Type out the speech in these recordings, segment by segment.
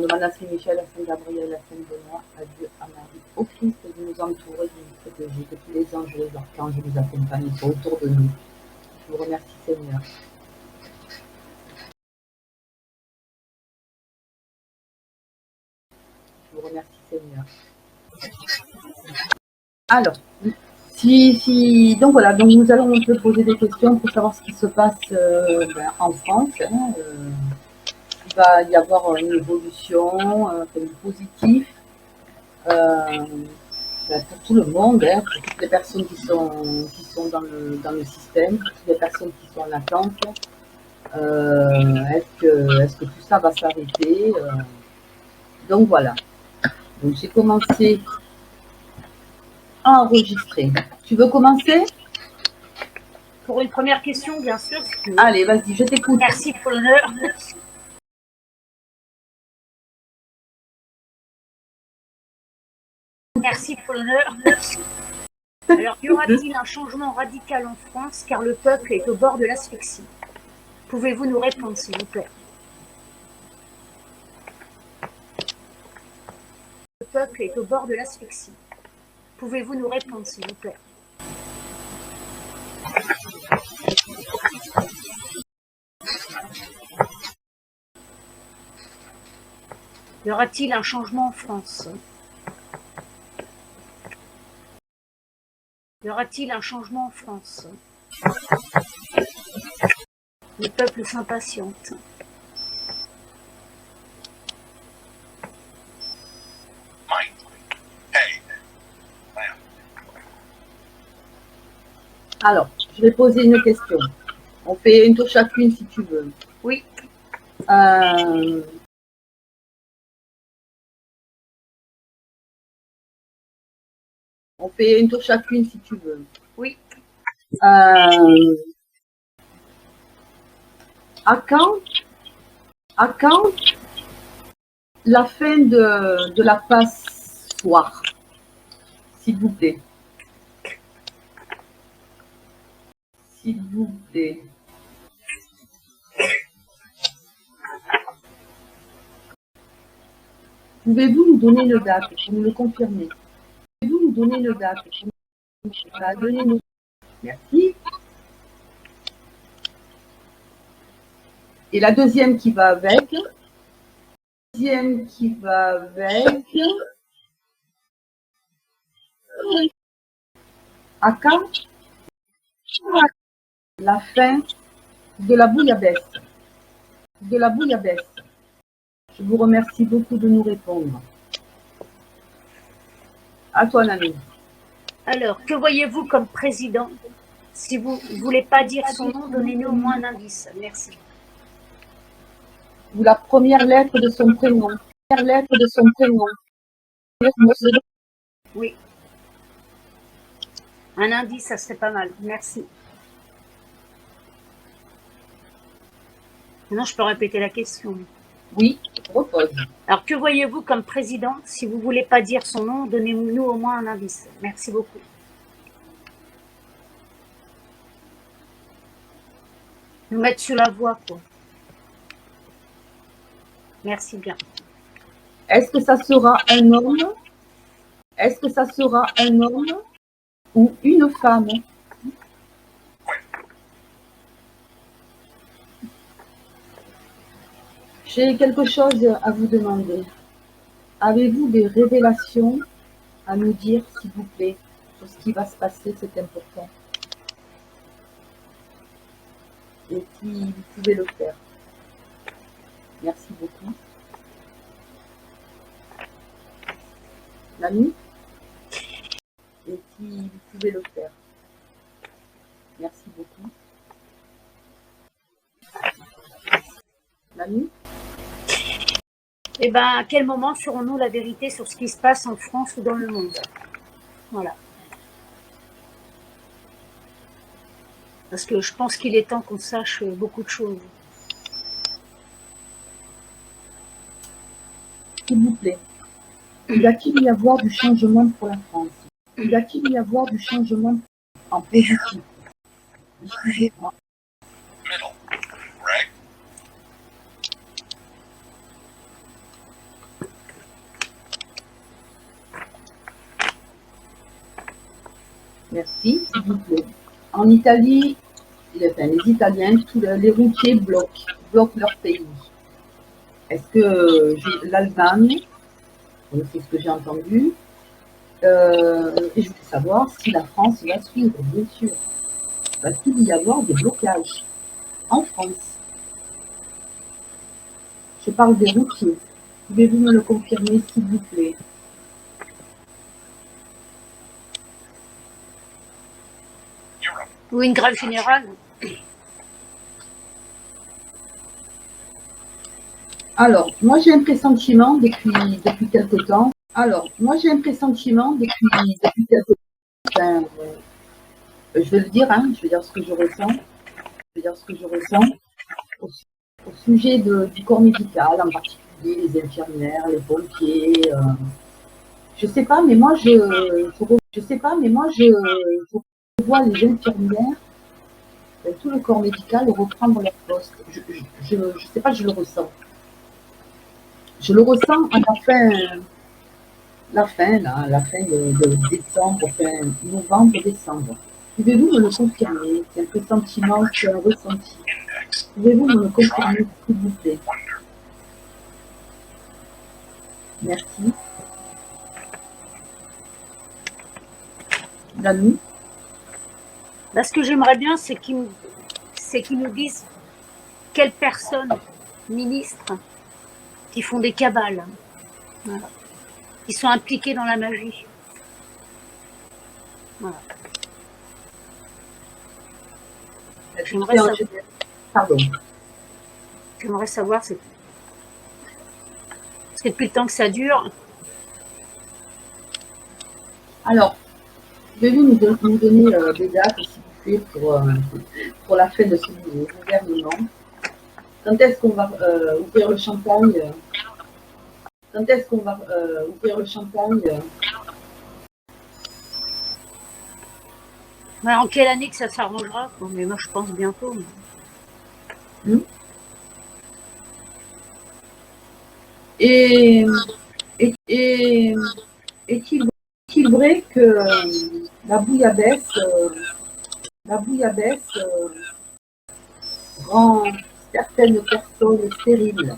Demande à Saint-Michel, à Saint-Gabriel, à Saint-Benoît, à Dieu, à Marie, au Christ de nous entourer, de nous protéger, que tous les anges et les archanges nous accompagnent autour de nous. Je vous remercie, Seigneur. Je vous remercie, Seigneur. Alors, donc voilà, donc nous allons un peu poser des questions pour savoir ce qui se passe en France. Il va y avoir une évolution positive pour tout le monde, pour toutes les personnes qui sont dans le système, pour toutes les personnes qui sont en attente. Est-ce que tout ça va s'arrêter Donc voilà. Donc j'ai commencé à enregistrer. Tu veux commencer? Pour une première question, bien sûr. Si tu veux. Allez, vas-y, je t'écoute. Merci pour l'honneur. Merci pour l'honneur. Alors, y aura-t-il un changement radical en France car le peuple est au bord de l'asphyxie? Pouvez-vous nous répondre, s'il vous plaît? Le peuple est au bord de l'asphyxie. Pouvez-vous nous répondre, s'il vous plaît? Y aura-t-il un changement en France? Y aura-t-il un changement en France? Le peuple s'impatiente. Alors, je vais poser une question. On fait une tour chacune si tu veux. Oui. On fait une tour chacune si tu veux. Oui. À quand la fin de la passoire, s'il vous plaît? S'il vous plaît. Pouvez-vous nous donner une date pour nous le confirmer? Pouvez-vous nous donner une date pour nous... Merci. Et la deuxième qui va avec. À quand la fin de la bouillabaisse? Je vous remercie beaucoup de nous répondre. À toi, Nami. Alors, que voyez-vous comme président? Si vous ne voulez pas dire son nom, donnez-nous au moins un indice. Merci. Ou la première lettre de son prénom. Oui. Un indice, ça serait pas mal. Merci. Maintenant, je peux répéter la question. Oui, je repose. Alors, que voyez-vous comme président? Si vous ne voulez pas dire son nom, donnez-nous au moins un indice. Merci beaucoup. Nous mettre sur la voie, quoi. Merci bien. Est-ce que ça sera un homme? Ou une femme? J'ai quelque chose à vous demander. Avez-vous des révélations à nous dire, s'il vous plaît, sur ce qui va se passer? C'est important. Et si vous pouvez le faire. Merci beaucoup. Nami? Et si vous pouvez le faire. Merci beaucoup. Nami? Eh bien, à quel moment saurons-nous la vérité sur ce qui se passe en France ou dans le monde? Voilà. Parce que je pense qu'il est temps qu'on sache beaucoup de choses. S'il vous plaît, va-t-il y avoir du changement pour la France? Va-t-il y avoir du changement en positif? Excusez-moi. Merci, s'il vous plaît. En Italie, enfin, les Italiens, les routiers bloquent leur pays. Est-ce que l'Allemagne, c'est ce que j'ai entendu, et je voulais savoir si la France va suivre, bien sûr. Va-t-il y avoir des blocages en France? Je parle des routiers. Pouvez-vous me le confirmer, s'il vous plaît? Ou une grève générale? Alors, moi j'ai un pressentiment depuis quelque temps. Alors, moi j'ai un pressentiment depuis quelque temps. Enfin, je vais le dire, hein, je vais dire ce que je ressens. Je vais dire ce que je ressens au sujet du corps médical, en particulier les infirmières, les pompiers. Je sais pas, mais moi je vois les infirmières, tout le corps médical reprendre leur poste. Je sais pas, je le ressens. Je le ressens à la fin de décembre, fin novembre, décembre. Pouvez-vous me le confirmer? C'est un pressentiment, c'est un ressenti. Pouvez-vous me le confirmer, s'il vous plaît? Merci. Dani? Là, ce que j'aimerais bien, c'est qu'ils nous disent quelles personnes, ministres, qui font des cabales, voilà, qui sont impliqués dans la magie. Voilà. J'aimerais savoir, Pardon. j'aimerais savoir, parce que depuis le temps que ça dure. Alors, pouvez-vous nous donner des dates, s'il vous plaît, pour la fin de ce gouvernement? Quand est-ce qu'on va ouvrir le champagne? Quand est-ce qu'on va ouvrir le champagne? Ouais, en quelle année que ça s'arrangera? Mais moi, je pense bientôt. Et est-il vrai que la bouillabaisse rend certaines personnes stériles?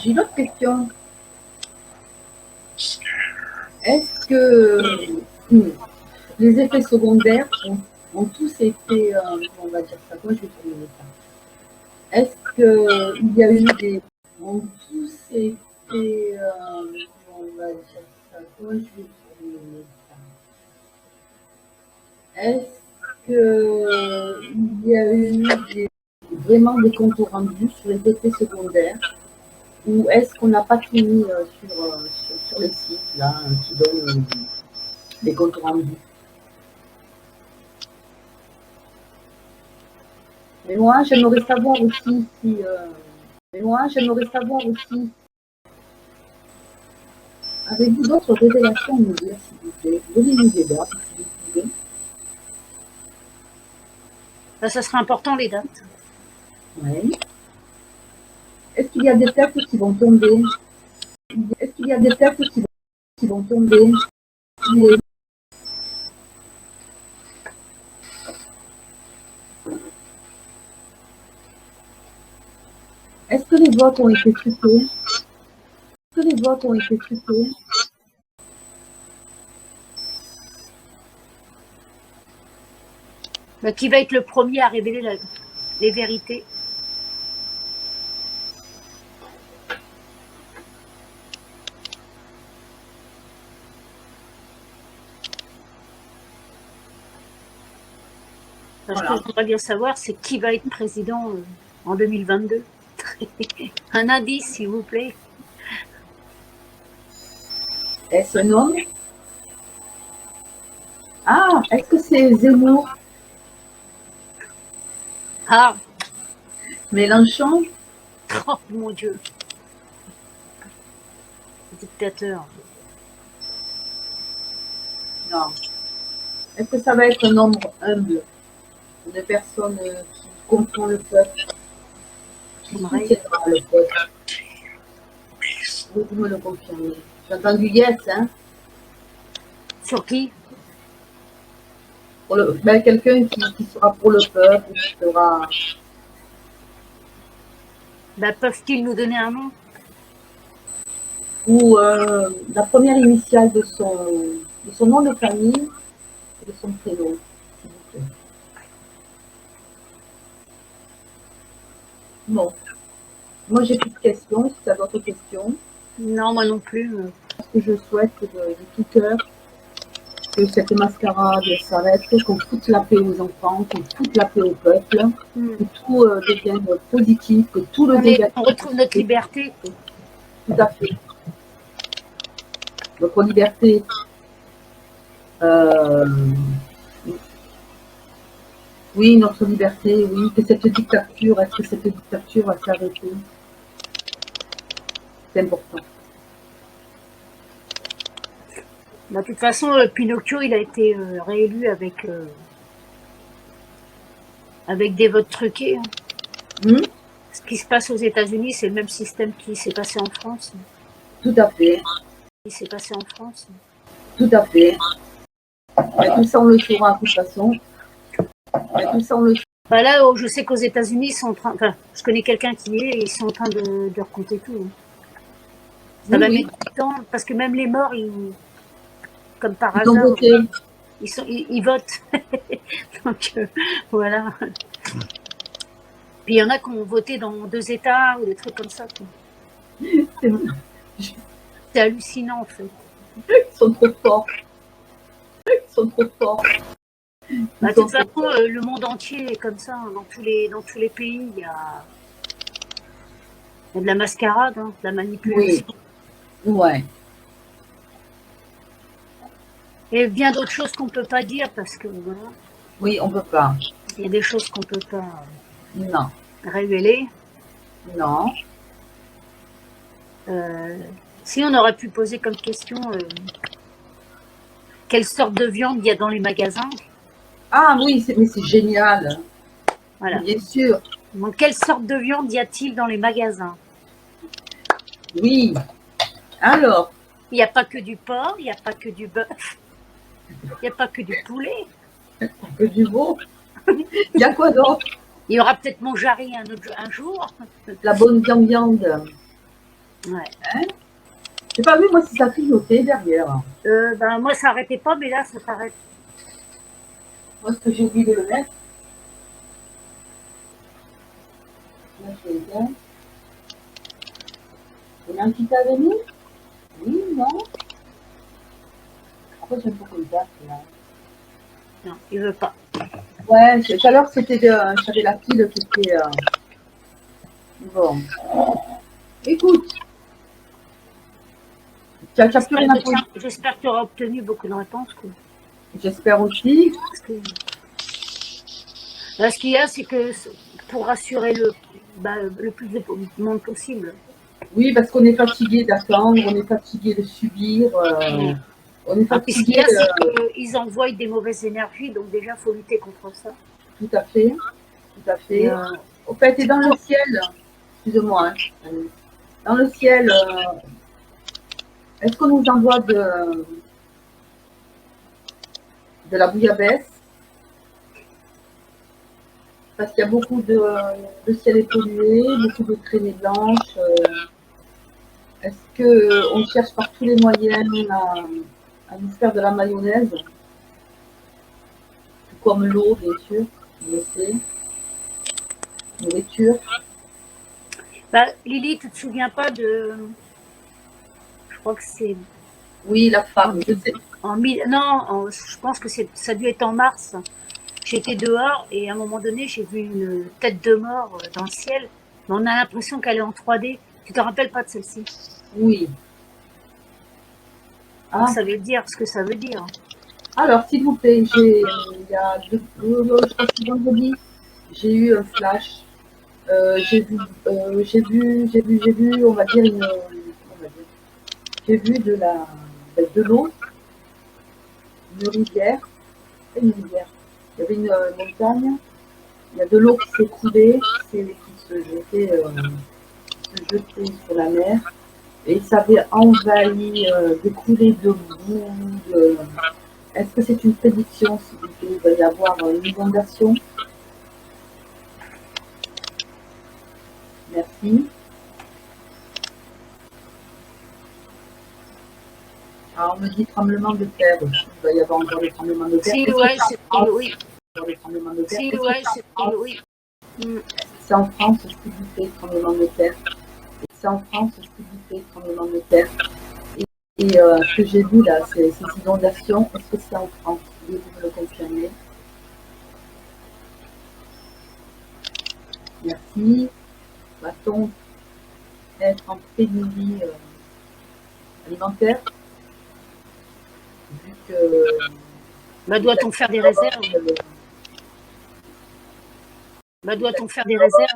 J'ai une autre question. Est-ce que les effets secondaires ont tous été, on va dire ça, comment je vais terminer ça? Est-ce qu'il y a eu ont tous été, on va dire ça, comment je vais terminer ça? Est-ce qu'il y a eu vraiment des comptes rendus sur les effets secondaires? Ou est-ce qu'on n'a pas tout mis sur les sites là, qui donnent des comptes rendus? Mais moi, j'aimerais savoir aussi si... Avez-vous d'autres révélations à nous dire, s'il vous plaît? Donnez-nous des dates, si vous pouvez. Ben, ça sera important, les dates. Oui. Est-ce qu'il y a des têtes qui vont tomber? Est-ce qu'il y a des têtes qui vont tomber? Est-ce que les votes ont été truqués? Ben, qui va être le premier à révéler les vérités? Ce que je voudrais bien savoir, c'est qui va être président en 2022. Un indice, s'il vous plaît. Est-ce un homme? Ah, est-ce que c'est Zemmour? Ah, Mélenchon? oh mon Dieu. Dictateur. Non. Est-ce que ça va être un nombre humble de personnes qui comprend le peuple, qui soutiendra le peuple? Vous me le confirmez. J'ai entendu yes, hein. Sur qui? Ben, quelqu'un qui sera pour le peuple, qui sera... Ben, peuvent-ils nous donner un nom? Ou la première initiale de son nom de famille et de son prénom, s'il vous plaît. Bon. Moi, j'ai plus de questions. Si tu as d'autres questions. Non, moi non plus. Ce que je souhaite de tout cœur, que cette mascarade s'arrête, qu'on foute la paix aux enfants, qu'on foute la paix au peuple, que tout devienne positif, que tout le négatif... On retrouve notre liberté. Tout à fait. Notre liberté. Oui, notre liberté, oui, que cette dictature, est-ce que cette dictature va s'arrêter? C'est important. Bah, de toute façon, Pinocchio, il a été réélu avec des votes truqués. Ce qui se passe aux États-Unis, c'est le même système qui s'est passé en France. Tout à fait. Qui s'est passé en France. Tout à fait. Mais tout ça, on le saura de toute façon. Mais tout ça, on le... Bah là, je sais qu'aux États-Unis, ils sont en train. Enfin, je connais quelqu'un qui y est, et ils sont en train de recompter tout. Ça va mettre du temps, parce que même les morts, comme par hasard, ils votent. Donc, voilà. Puis il y en a qui ont voté dans 2 États ou des trucs comme ça. C'est hallucinant, en fait. Ils sont trop forts. Ils sont trop forts. Bah, de toute façon, le monde entier est comme ça. Hein. Dans tous les pays, il y a de la mascarade, hein, de la manipulation. Oui. Ouais. Et bien d'autres choses qu'on ne peut pas dire parce que voilà. Oui, on ne peut pas. Il y a des choses qu'on ne peut pas non. révéler. Non. Si on aurait pu poser comme question quelle sorte de viande il y a dans les magasins. Ah oui, mais c'est génial. Voilà. Bien sûr. Donc, quelle sorte de viande y a-t-il dans les magasins? Oui. Alors? Il n'y a pas que du porc, il n'y a pas que du bœuf, il n'y a pas que du poulet. Il n'y a pas que du veau. Il y a quoi d'autre? Il y aura peut-être mon jarry un jour. La bonne viande. Ouais. Hein? J'ai pas vu, moi, si ça clignotait derrière. Ben, moi, ça n'arrêtait pas, mais là, ça s'arrête. Moi, ce que j'ai oublié de le mettre. Là, je vais bien. Il y a un petit à venir? Oui, non? Pourquoi j'aime pas comme ça, là? Non, il veut pas. Ouais, tout à l'heure, c'était j'avais la pile qui était... Bon. Écoute. J'espère que tu auras obtenu beaucoup de réponses. J'espère aussi. Là, ce qu'il y a, c'est que pour rassurer le plus de monde possible. Oui, parce qu'on est fatigué d'attendre, on est fatigué de subir. On est fatigué. Ce qu'il y a, c'est qu'ils envoient des mauvaises énergies, donc déjà, il faut lutter contre ça. Tout à fait. Tout à fait. Au fait, et dans le ciel, excuse-moi, hein, dans le ciel, est-ce qu'on nous envoie de la bouillabaisse? Parce qu'il y a beaucoup de ciel est pollué, beaucoup de traînées blanches. Est-ce qu'on cherche par tous les moyens à nous faire de la mayonnaise? Tout comme l'eau, bien sûr, on le sait. Nourriture. Bah, Lily, tu te souviens pas de... Je crois que c'est... Oui, la femme, je sais. Non, je pense que ça a dû être en mars. J'étais dehors et à un moment donné, j'ai vu une tête de mort dans le ciel. Mais on a l'impression qu'elle est en 3D. Tu te rappelles pas de celle-ci? Oui. Ah. Ça veut dire ce que ça veut dire. Alors, s'il vous plaît, il y a je crois que c'est vendredi, j'ai eu un flash. J'ai vu, on va dire j'ai vu de l'eau, une rivière, il y avait une montagne, il y a de l'eau qui s'est coulée, qui se jetait sur la mer. et ça avait envahi des coulées de boue. Est-ce que c'est une prédiction, s'il vous plaît? Il va y avoir une inondation? Merci. Alors, on me dit tremblement de terre. Il va y avoir encore des tremblements de terre. Si, ouais, c'est oui. Des tremblements de terre. Si, ouais, c'est oui. C'est en France, s'il vous plaît, tremblement de terre. C'est en France, s'il vous plaît, tremblement de terre. Et ce que j'ai vu là, ces inondations, est-ce que c'est en France? Pouvez-vous me le confirmer? Merci. Va-t-on être en pénurie alimentaire? Vu que Doit-on faire des réserves? Doit-on faire des réserves?